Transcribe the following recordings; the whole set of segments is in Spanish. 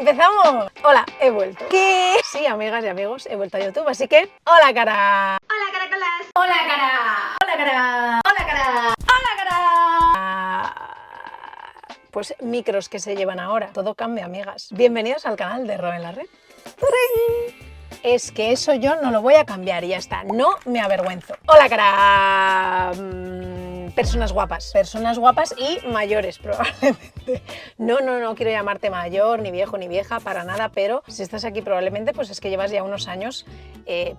¡Empezamos! Hola, he vuelto. ¿Qué? Sí, amigas y amigos, he vuelto a YouTube, así que ¡hola, cara! ¡Hola, caracolas! ¡Hola, cara! ¡Hola, cara! ¡Hola, cara! ¡Hola, cara! Pues micros que se llevan ahora. Todo cambia, amigas. Bienvenidos al canal de Ro en la Red. ¡Turing! Es que eso yo no lo voy a cambiar y ya está. No me avergüenzo. ¡Hola, cara! Personas guapas y mayores probablemente. No quiero llamarte mayor, ni viejo, ni vieja, para nada, pero si estás aquí probablemente pues es que llevas ya unos años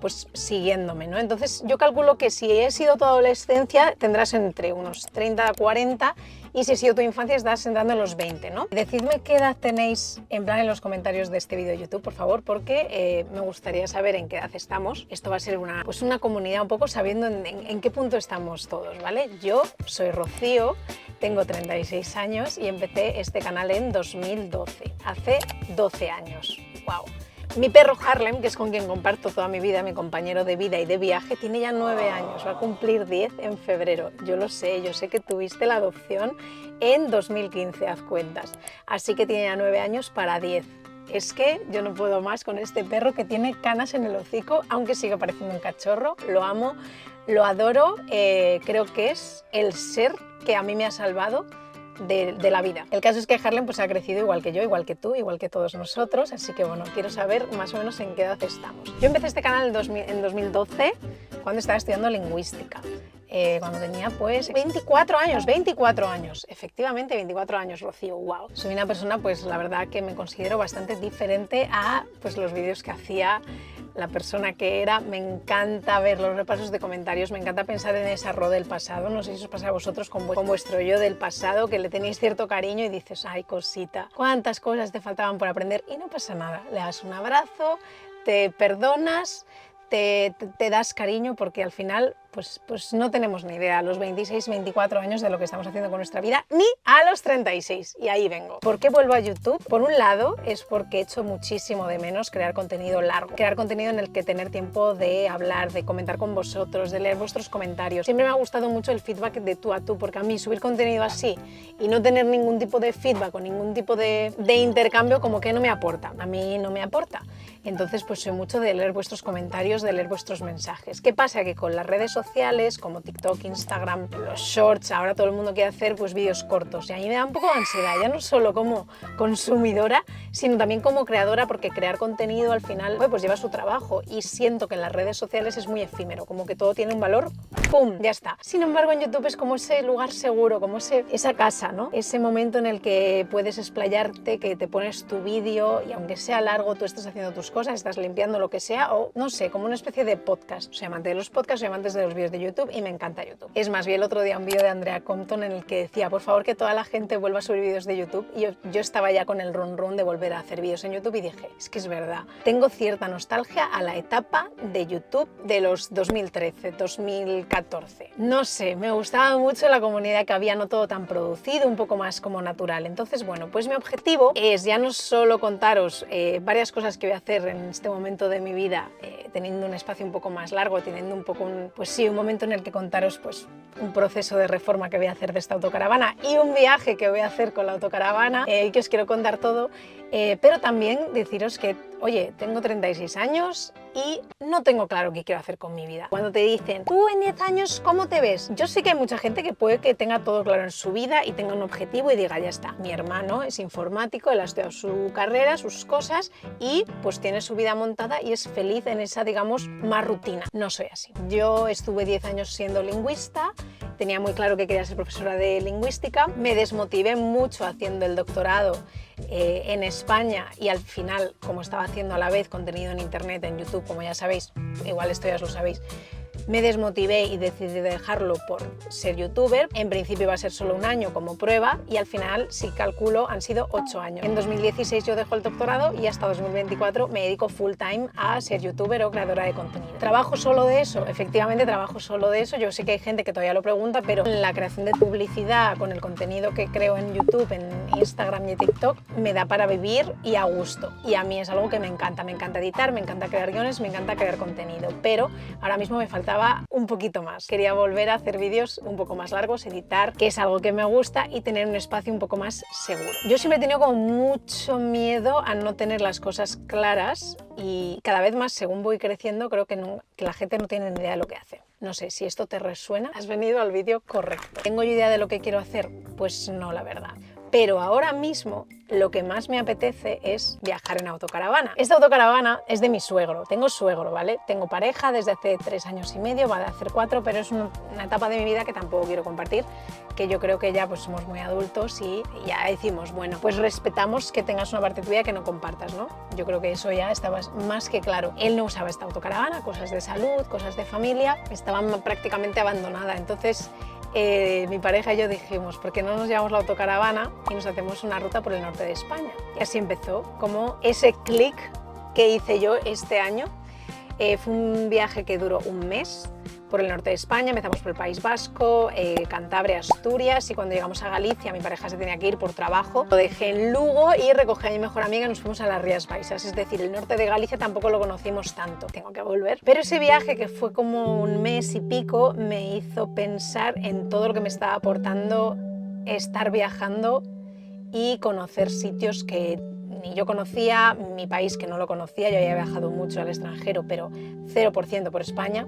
pues siguiéndome, ¿no? Entonces yo calculo que si he sido tu adolescencia tendrás entre unos 30 a 40 y si ha sido tu infancia estás entrando en los 20, ¿no? Decidme qué edad tenéis en plan en los comentarios de este vídeo de YouTube, por favor, porque me gustaría saber en qué edad estamos. Esto va a ser una comunidad un poco sabiendo en qué punto estamos todos, ¿vale? Yo soy Rocío, tengo 36 años y empecé este canal en 2012, hace 12 años. ¡Wow! Mi perro Harlem, que es con quien comparto toda mi vida, mi compañero de vida y de viaje, tiene ya 9 años, va a cumplir 10 en febrero. Yo sé que tuviste la adopción en 2015, haz cuentas. Así que tiene ya 9 años para 10. Es que yo no puedo más con este perro que tiene canas en el hocico, aunque sigue pareciendo un cachorro. Lo amo, lo adoro, creo que es el ser que a mí me ha salvado de la vida. El caso es que Harlem pues ha crecido igual que yo, igual que tú, igual que todos nosotros, así que bueno, quiero saber más o menos en qué edad estamos. Yo empecé este canal en 2012 cuando estaba estudiando lingüística. Cuando tenía pues 24 años, efectivamente 24 años, Rocío, wow. Soy una persona pues la verdad que me considero bastante diferente a pues los vídeos que hacía, la persona que era. Me encanta ver los repasos de comentarios, me encanta pensar en esa Ro del pasado. No sé si os pasa a vosotros con vuestro yo del pasado, que le tenéis cierto cariño y dices, ay cosita, cuántas cosas te faltaban por aprender y no pasa nada. Le das un abrazo, te perdonas, te das cariño porque al final pues no tenemos ni idea a los 26, 24 años de lo que estamos haciendo con nuestra vida, ni a los 36, y ahí vengo. ¿Por qué vuelvo a YouTube? Por un lado es porque echo muchísimo de menos crear contenido largo, crear contenido en el que tener tiempo de hablar, de comentar con vosotros, de leer vuestros comentarios. Siempre me ha gustado mucho el feedback de tú a tú, porque a mí subir contenido así y no tener ningún tipo de feedback o ningún tipo de intercambio como que no me aporta, a mí no me aporta. Entonces pues soy mucho de leer vuestros comentarios, de leer vuestros mensajes. ¿Qué pasa? Que con las redes sociales como TikTok, Instagram, los shorts, ahora todo el mundo quiere hacer pues vídeos cortos y a mí me da un poco de ansiedad, ya no solo como consumidora, sino también como creadora, porque crear contenido al final pues lleva su trabajo y siento que en las redes sociales es muy efímero, como que todo tiene un valor, ¡pum!, ya está. Sin embargo en YouTube es como ese lugar seguro, como esa casa, ¿no? Ese momento en el que puedes explayarte, que te pones tu vídeo y aunque sea largo tú estás haciendo tus cosas, estás limpiando lo que sea o no sé, como una especie de podcast. Soy amante de los podcasts, soy amante de los vídeos de YouTube y me encanta YouTube. Es más, vi el otro día un vídeo de Andrea Compton en el que decía, por favor, que toda la gente vuelva a subir vídeos de YouTube, y yo estaba ya con el run de volver a hacer vídeos en YouTube y dije, es que es verdad, tengo cierta nostalgia a la etapa de YouTube de los 2013, 2014. No sé, me gustaba mucho la comunidad que había, no todo tan producido, un poco más como natural. Entonces, bueno, pues mi objetivo es ya no solo contaros varias cosas que voy a hacer en este momento de mi vida, teniendo un espacio un poco más largo, teniendo un poco un momento en el que contaros pues un proceso de reforma que voy a hacer de esta autocaravana y un viaje que voy a hacer con la autocaravana, que os quiero contar todo, pero también deciros que, oye, tengo 36 años y no tengo claro qué quiero hacer con mi vida. Cuando te dicen, tú en 10 años, ¿cómo te ves? Yo sé que hay mucha gente que puede que tenga todo claro en su vida y tenga un objetivo y diga, ya está, mi hermano es informático, él ha estudiado su carrera, sus cosas y pues tiene su vida montada y es feliz en esa, digamos, más rutina. No soy así. Yo estuve 10 años siendo lingüista, tenía muy claro que quería ser profesora de lingüística, me desmotivé mucho haciendo el doctorado en España y al final, como estaba haciendo a la vez contenido en internet, en YouTube, como ya sabéis, igual esto ya os lo sabéis, me desmotivé y decidí dejarlo por ser youtuber. En principio iba a ser solo un año como prueba y al final, si calculo, han sido 8 años. En 2016 yo dejo el doctorado y hasta 2024 me dedico full time a ser youtuber o creadora de contenido. ¿Trabajo solo de eso? Efectivamente trabajo solo de eso. Yo sé que hay gente que todavía lo pregunta, pero la creación de publicidad con el contenido que creo en YouTube, en Instagram y TikTok, me da para vivir y a gusto. Y a mí es algo que me encanta editar, me encanta crear guiones, me encanta crear contenido, pero ahora mismo me falta faltaba un poquito más. Quería volver a hacer vídeos un poco más largos, editar, que es algo que me gusta, y tener un espacio un poco más seguro. Yo siempre he tenido como mucho miedo a no tener las cosas claras, y cada vez más, según voy creciendo, creo que la gente no tiene ni idea de lo que hace. No sé si esto te resuena. Has venido al vídeo correcto. ¿Tengo yo idea de lo que quiero hacer? Pues no, la verdad. Pero ahora mismo lo que más me apetece es viajar en autocaravana. Esta autocaravana es de mi suegro. Tengo suegro, ¿vale? Tengo pareja desde hace 3 años y medio, va a hacer 4, pero es una etapa de mi vida que tampoco quiero compartir, que yo creo que ya pues somos muy adultos y ya decimos, bueno, pues respetamos que tengas una parte tuya que no compartas, ¿no? Yo creo que eso ya estaba más que claro. Él no usaba esta autocaravana, cosas de salud, cosas de familia, estaba prácticamente abandonada. Entonces mi pareja y yo dijimos, ¿por qué no nos llevamos la autocaravana y nos hacemos una ruta por el norte de España? Y así empezó, como ese clic que hice yo este año. Fue un viaje que duró un mes por el norte de España. Empezamos por el País Vasco, Cantabria, Asturias, y cuando llegamos a Galicia mi pareja se tenía que ir por trabajo. Lo dejé en Lugo y recogí a mi mejor amiga y nos fuimos a las Rías Baixas. Es decir, el norte de Galicia tampoco lo conocimos tanto. Tengo que volver. Pero ese viaje, que fue como un mes y pico, me hizo pensar en todo lo que me estaba aportando estar viajando y conocer sitios que ni yo conocía, mi país que no lo conocía. Yo había viajado mucho al extranjero, pero 0% por España,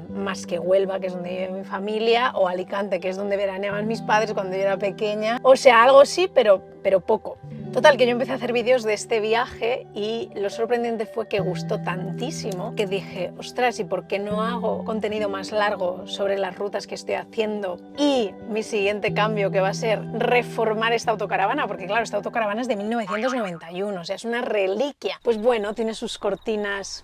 más que Huelva, que es donde vive mi familia, o Alicante, que es donde veraneaban mis padres cuando yo era pequeña. O sea, algo sí, pero poco. Total, que yo empecé a hacer vídeos de este viaje y lo sorprendente fue que gustó tantísimo que dije, ostras, ¿y por qué no hago contenido más largo sobre las rutas que estoy haciendo? Y mi siguiente cambio, que va a ser reformar esta autocaravana, porque claro, esta autocaravana es de 1991, o sea, es una reliquia. Pues bueno, tiene sus cortinas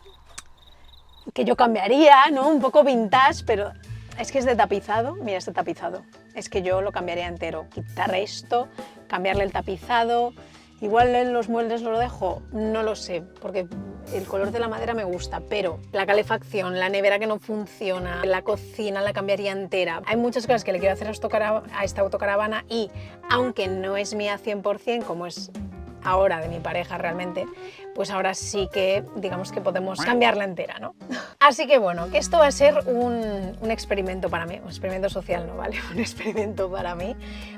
que yo cambiaría, ¿no? Un poco vintage, pero es que es de tapizado. Mira este tapizado, es que yo lo cambiaría entero. Quitar esto, cambiarle el tapizado. Igual en los muebles lo dejo, no lo sé, porque el color de la madera me gusta, pero la calefacción, la nevera que no funciona, la cocina la cambiaría entera. Hay muchas cosas que le quiero hacer a esta autocaravana y, aunque no es mía 100%, como es ahora de mi pareja realmente, pues ahora sí que digamos que podemos cambiarla entera, ¿no? Así que bueno, que esto va a ser un experimento para mí, un experimento social, ¿no? ¿Vale? Un experimento para mí,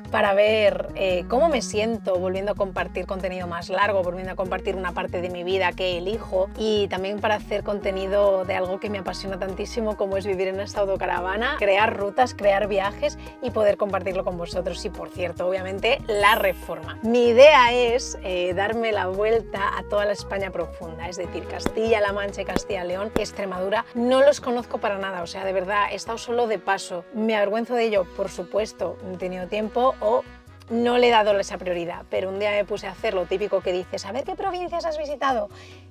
para ver cómo me siento volviendo a compartir contenido más largo, volviendo a compartir una parte de mi vida que elijo, y también para hacer contenido de algo que me apasiona tantísimo como es vivir en esta autocaravana, crear rutas, crear viajes y poder compartirlo con vosotros. Y por cierto, obviamente, la reforma. Mi idea es darme la vuelta a toda la España profunda, es decir, Castilla-La Mancha y Castilla-León y Extremadura. No los conozco para nada, o sea, de verdad, he estado solo de paso. Me avergüenzo de ello, por supuesto, no he tenido tiempo o no le he dado esa prioridad, pero un día me puse a hacer lo típico que dices, a ver qué provincias has visitado.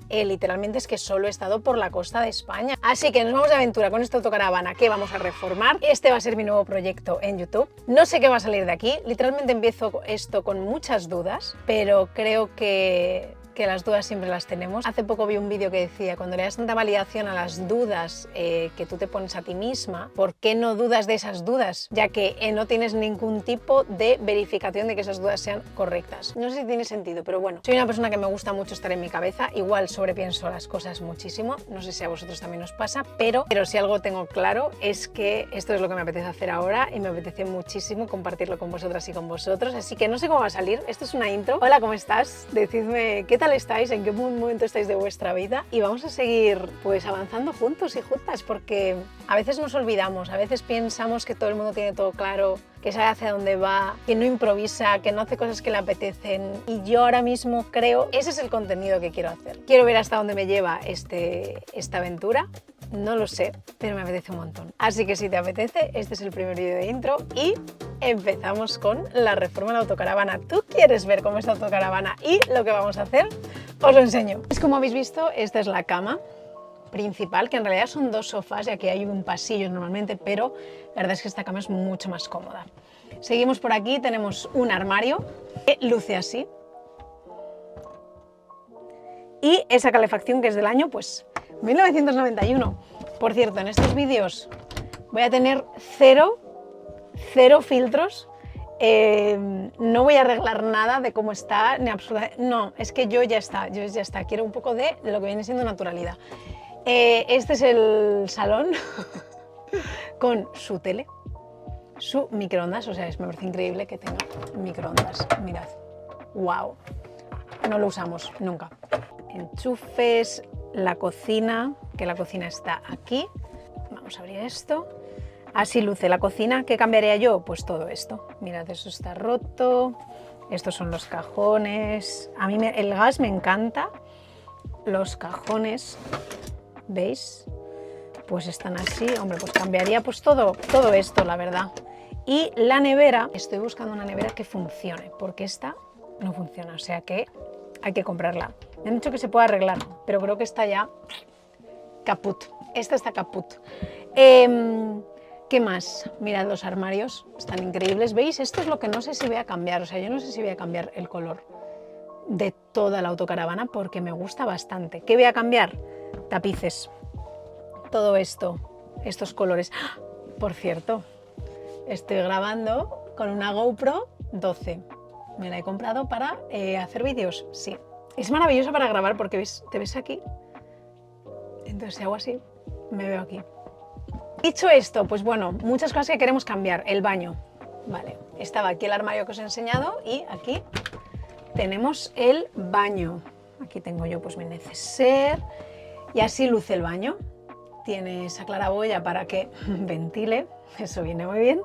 Literalmente es que solo he estado por la costa de España. Así que nos vamos de aventura con esta autocaravana que vamos a reformar. Este va a ser mi nuevo proyecto en YouTube. No sé qué va a salir de aquí, literalmente empiezo esto con muchas dudas, pero creo que las dudas siempre las tenemos. Hace poco vi un vídeo que decía, cuando le das tanta validación a las dudas que tú te pones a ti misma, ¿por qué no dudas de esas dudas? Ya que no tienes ningún tipo de verificación de que esas dudas sean correctas. No sé si tiene sentido, pero bueno, soy una persona que me gusta mucho estar en mi cabeza, igual sobrepienso las cosas muchísimo, no sé si a vosotros también os pasa, pero si algo tengo claro es que esto es lo que me apetece hacer ahora y me apetece muchísimo compartirlo con vosotras y con vosotros, así que no sé cómo va a salir. Esto es una intro. Hola, ¿cómo estás? Decidme qué tal estáis, en qué momento estáis de vuestra vida, y vamos a seguir pues avanzando juntos y juntas, porque a veces nos olvidamos, a veces pensamos que todo el mundo tiene todo claro, que sabe hacia dónde va, que no improvisa, que no hace cosas que le apetecen, y yo ahora mismo creo ese es el contenido que quiero hacer. Quiero ver hasta dónde me lleva esta aventura. No lo sé, pero me apetece un montón. Así que si te apetece, este es el primer vídeo de intro y empezamos con la reforma de la autocaravana. ¿Tú quieres ver cómo es la autocaravana y lo que vamos a hacer? Os lo enseño. Es como habéis visto, esta es la cama principal, que en realidad son 2 sofás y aquí hay un pasillo normalmente, pero la verdad es que esta cama es mucho más cómoda. Seguimos por aquí, tenemos un armario que luce así. Y esa calefacción que es del año, pues 1991. Por cierto, en estos vídeos voy a tener cero filtros. No voy a arreglar nada de cómo está, ni absolutamente. No, es que yo ya está. Quiero un poco de lo que viene siendo naturalidad. Este es el salón. con su tele, su microondas, o sea, me parece increíble que tenga microondas, mirad, wow, no lo usamos nunca. Enchufes, la cocina, que la cocina está aquí, vamos a abrir esto, así luce la cocina. ¿Qué cambiaría yo? Pues todo esto, mirad, eso está roto, estos son los cajones, a mí el gas me encanta, los cajones, ¿veis? Pues están así, hombre, pues cambiaría pues todo esto, la verdad. Y la nevera, estoy buscando una nevera que funcione, porque esta no funciona, o sea que hay que comprarla. Me han dicho que se puede arreglar, pero creo que está ya caput. Esta está caput. ¿Qué más? Mirad, los armarios, están increíbles. ¿Veis? Esto es lo que no sé si voy a cambiar, o sea, yo no sé si voy a cambiar el color de toda la autocaravana porque me gusta bastante. ¿Qué voy a cambiar? Tapices. Todo esto, estos colores. ¡Ah! Por cierto, estoy grabando con una GoPro 12. Me la he comprado para hacer vídeos, sí. Es maravilloso para grabar porque ¿ves? Te ves aquí. Entonces si hago así, me veo aquí. Dicho esto, pues bueno, muchas cosas que queremos cambiar. El baño. Vale, estaba aquí el armario que os he enseñado y aquí tenemos el baño. Aquí tengo yo pues mi neceser y así luce el baño. Tiene esa claraboya para que ventile, eso viene muy bien.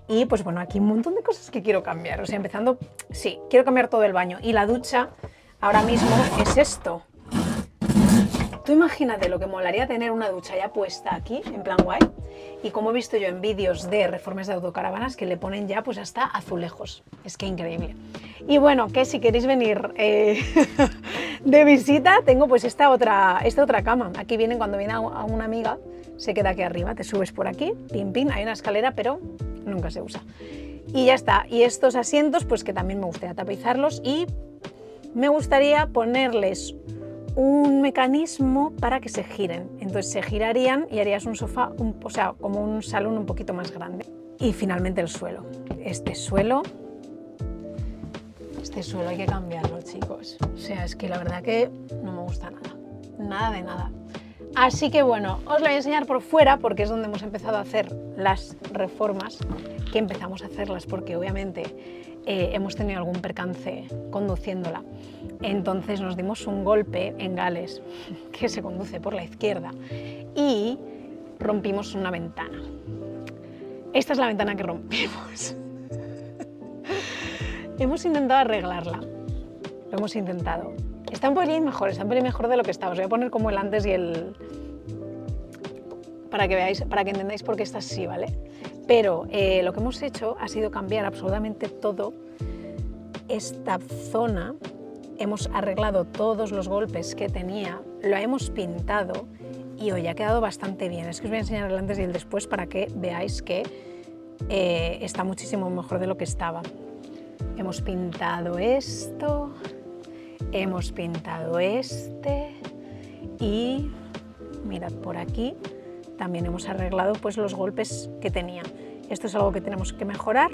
Y pues bueno, aquí un montón de cosas que quiero cambiar. O sea, empezando, sí, quiero cambiar todo el baño. Y la ducha ahora mismo es esto. Tú imagínate lo que molaría tener una ducha ya puesta aquí, en plan guay. Y como he visto yo en vídeos de reformas de autocaravanas que le ponen ya pues hasta azulejos. Es que increíble. Y bueno, que si queréis venir de visita, tengo pues esta otra cama. Aquí vienen, cuando viene a una amiga, se queda aquí arriba, te subes por aquí, pim pim, hay una escalera, pero nunca se usa. Y ya está. Y estos asientos, pues que también me gustaría tapizarlos y me gustaría ponerles un mecanismo para que se giren. Entonces se girarían y harías un sofá, o sea, como un salón un poquito más grande. Y finalmente el suelo. Este suelo hay que cambiarlo, chicos. O sea, es que la verdad que no me gusta nada. Nada de nada. Así que bueno, os lo voy a enseñar por fuera porque es donde hemos empezado a hacer las reformas, que empezamos a hacerlas porque obviamente hemos tenido algún percance conduciéndola. Entonces nos dimos un golpe en Gales, que se conduce por la izquierda, y rompimos una ventana. Esta es la ventana que rompimos. Hemos intentado arreglarla, lo hemos intentado. Está un pelín mejor de lo que estaba. Os voy a poner como el antes y el... para que veáis, para que entendáis por qué está así, ¿vale? Pero lo que hemos hecho ha sido cambiar absolutamente todo esta zona. Hemos arreglado todos los golpes que tenía, lo hemos pintado y hoy ha quedado bastante bien. Es que os voy a enseñar el antes y el después para que veáis que está muchísimo mejor de lo que estaba. Hemos pintado esto, hemos pintado este y mirad por aquí también hemos arreglado pues los golpes que tenía. Esto es algo que tenemos que mejorar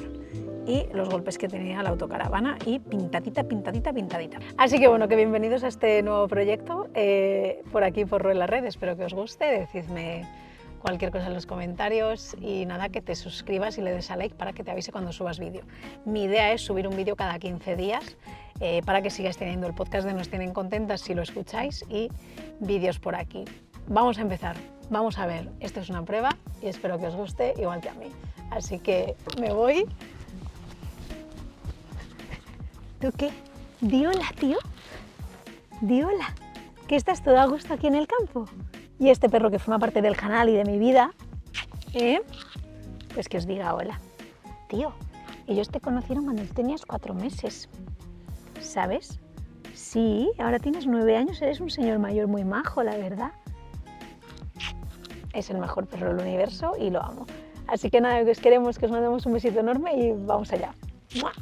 y los golpes que tenía la autocaravana y pintadita, pintadita, pintadita. Así que bueno, que bienvenidos a este nuevo proyecto por aquí por Ro en la red. Espero que os guste, decidme cualquier cosa en los comentarios y nada, que te suscribas y le des a like para que te avise cuando subas vídeo. Mi idea es subir un vídeo cada 15 días para que sigáis teniendo el podcast de Nos Tienen Contentas si lo escucháis y vídeos por aquí. Vamos a empezar, vamos a ver, esto es una prueba y espero que os guste igual que a mí. Así que me voy. ¿Tú qué? Di hola, tío. Di hola. ¿Que estás todo a gusto aquí en el campo? Y este perro que forma parte del canal y de mi vida, pues que os diga hola. Tío, ellos te conocieron cuando tenías 4 meses, ¿sabes? Sí, ahora tienes 9 años, eres un señor mayor muy majo, la verdad. Es el mejor perro del universo y lo amo. Así que nada, que os queremos, que os mandamos un besito enorme y vamos allá. ¡Mua!